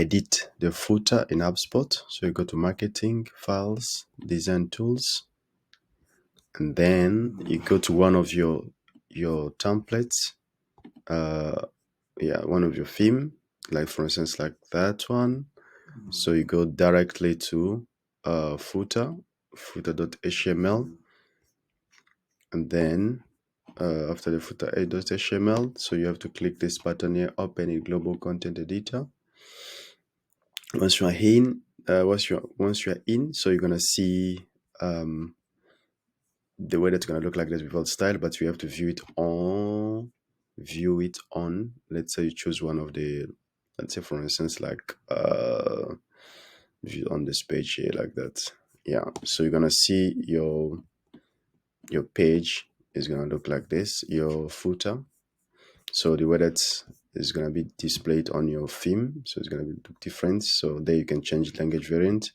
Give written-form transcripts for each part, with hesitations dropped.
edit the footer in HubSpot. So you go to marketing, files, design tools, and then you go to one of your templates, one of your theme, like for instance, like that one. So you go directly to footer.html, and then after the footer.html, so you have to click this button here, open a global content editor. Once you are in, so you're gonna see the way that's gonna look like this without style, but you have to view it on. Let's say you choose one of the, let's say for instance, like view on this page here like that. Yeah, so you're gonna see your page is gonna look like this, your footer. So the way that is gonna be displayed on your theme, so it's gonna be different. So there you can change language variant.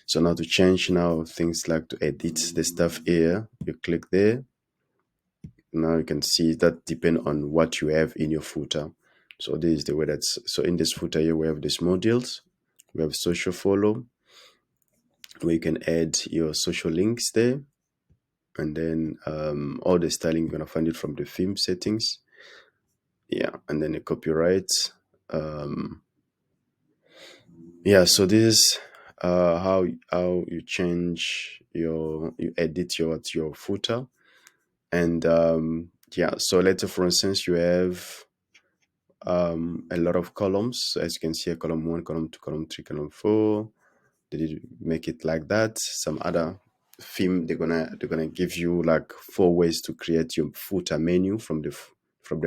So now to change things like to edit the stuff here, you click there. Now you can see that depend on what you have in your footer. So this is the way so in this footer here, we have these modules. We have social follow, where you can add your social links there. And then all the styling, you're going to find it from the theme settings. Yeah, and then the copyright. So this is how you change you edit your footer. And so let's say for instance you have a lot of columns. So as you can see, column 1, column 2, column 3, column 4. They did make it like that. Some other theme, they're gonna give you like 4 ways to create your footer menu from the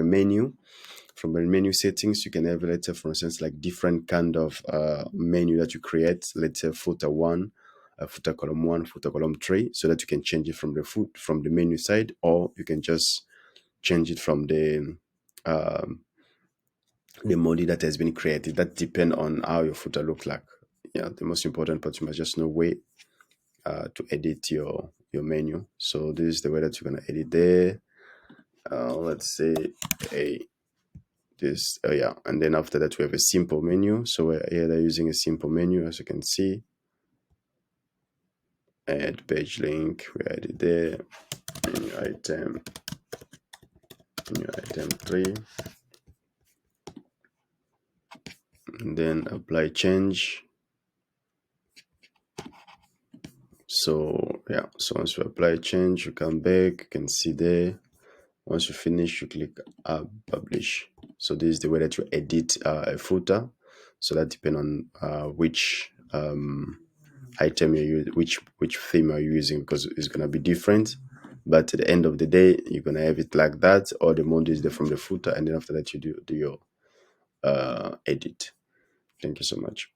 menu. From the menu settings, you can have, let's say for instance, like different kind of menu that you create. Let's say footer 1, footer column 1, footer column 3, so that you can change it from the menu side, or you can just change it from the module that has been created. That depends on how your footer look like. Yeah, the most important part, you must just know way to edit your menu. So this is the way that you're gonna edit there. Let's say and then after that we have a simple menu. So we're here using a simple menu, as you can see. Add page link, we add it there. New item 3, and then apply change. So once you apply change, you come back, you can see there. Once you finish, you click publish. So this is the way that you edit a footer. So that depends on which item you use, which theme are you using, because it's gonna be different. But at the end of the day, you're gonna have it like that, or the mode is there from the footer, and then after that you do your edit. Thank you so much.